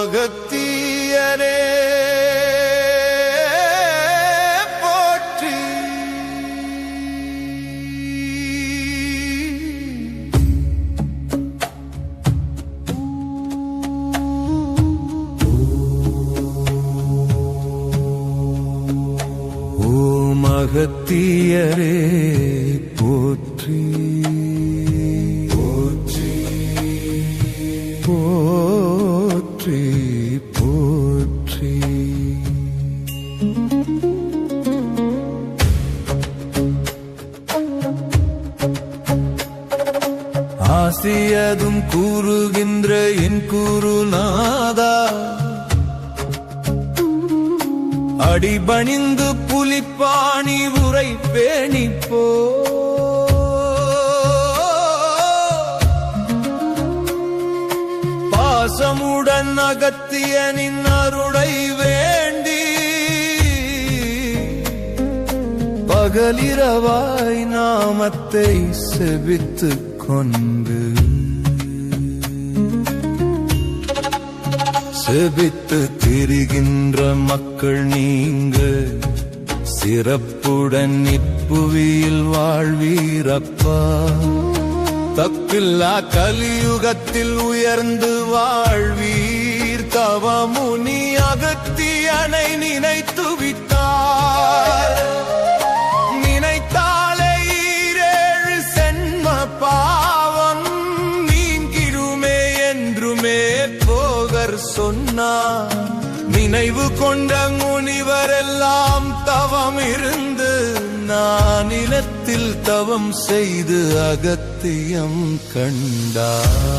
அகத்தியரே போற்றி. ஓம் அகத்தியரே போற்றி போற்றி போற்றி போற்றி. ஆசியதும் கூறுகின்ற என் குருநாதா, அடிபணிந்து புலிப்பாணி உரை பேணிப்போ. பாசமுடன் அகத்தியனின் அருளை வேண்டி பகலிரவாய் நாமத்தை செபித்துக் கொண்டு செபித்து திரிகின்ற மக்கள் நீங்க சிறப்புடன் இப்புவியில் வாழ்வீரப்பா. தப்பில்லா கலியுகத்தில் உயர்ந்து வாழ்வீர். தவமுனி அகத்தியனை நினைத்து விட்டார். நினைத்தாலே ஈரேழு சென்ம பாவம் நீங்கிருமே என்றுமே போகர் சொன்னார். நினைவு கொண்ட முனிவரெல்லாம் தவம் இருந்து நான் நிலத்தில் தவம் செய்து அகத்தியம் கண்டார்.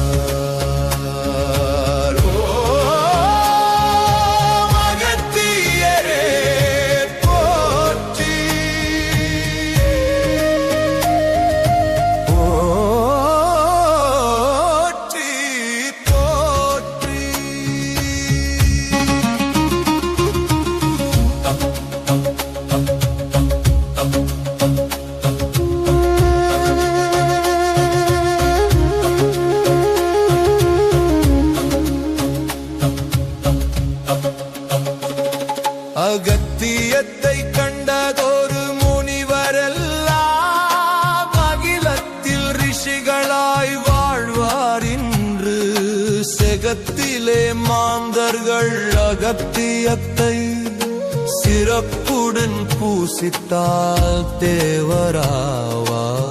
அகத்தியத்தை கண்டதொரு முனிவரெல்லாம் அகிலத்தில் ரிஷிகளாய் வாழ்வார். இன்று செகத்திலே மாந்தர்கள் அகத்தியத்தை சிறப்புடன் பூசித்தால் தேவராவார்.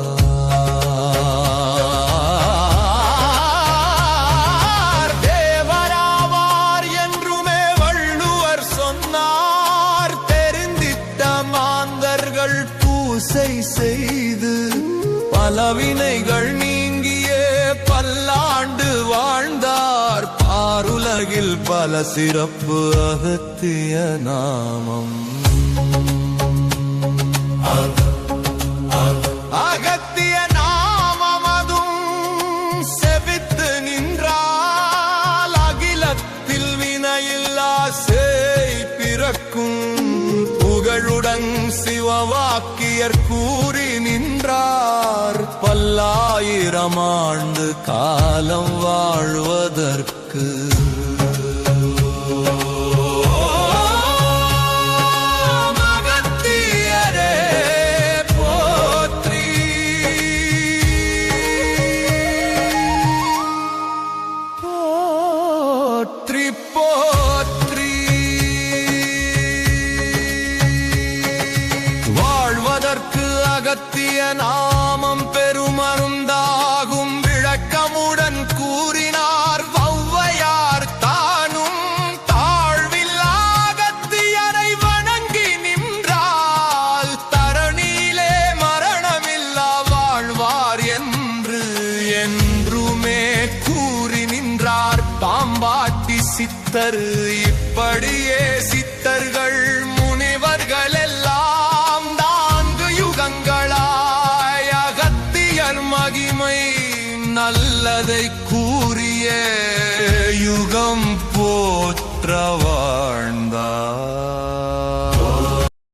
செய்து பலவினைகள் நீங்கியே பல்லாண்டு வாழ்ந்தார். பாருலகில் பல சிறப்பு அகத்திய நாமம். அகத்திய நாமமதும் செபித்து நின்றால் அகிலத்தில் வினையில்லா சேய் பிறக்கும். புகழுடன் சிவவாக்கியர் கூறி நின்றார். பல்லாயிரம் ஆண்டு காலம் வாழ்வதற்கு. அகத்தியரே போற்றி போற்றி போற்றி. அகத்திய நாமம் பெருமருந்தாகும் விளக்கமுடன் கூறினார் ஔவையார். தானும் தாழ்வில் அகத்தியரை வணங்கி நின்றால் தரணியிலே மரணமில்லா வாழ்வார் என்று என்றுமே கூறி நின்றார். பாம்பாட்டி சித்தர் இப்படியே சித்தர்கள் முனிவர்கள் எல்லாம் அகத்தியர் மகிமை நல்லதை கூறிய யுகம் போற்ற வாழ்ந்தார்.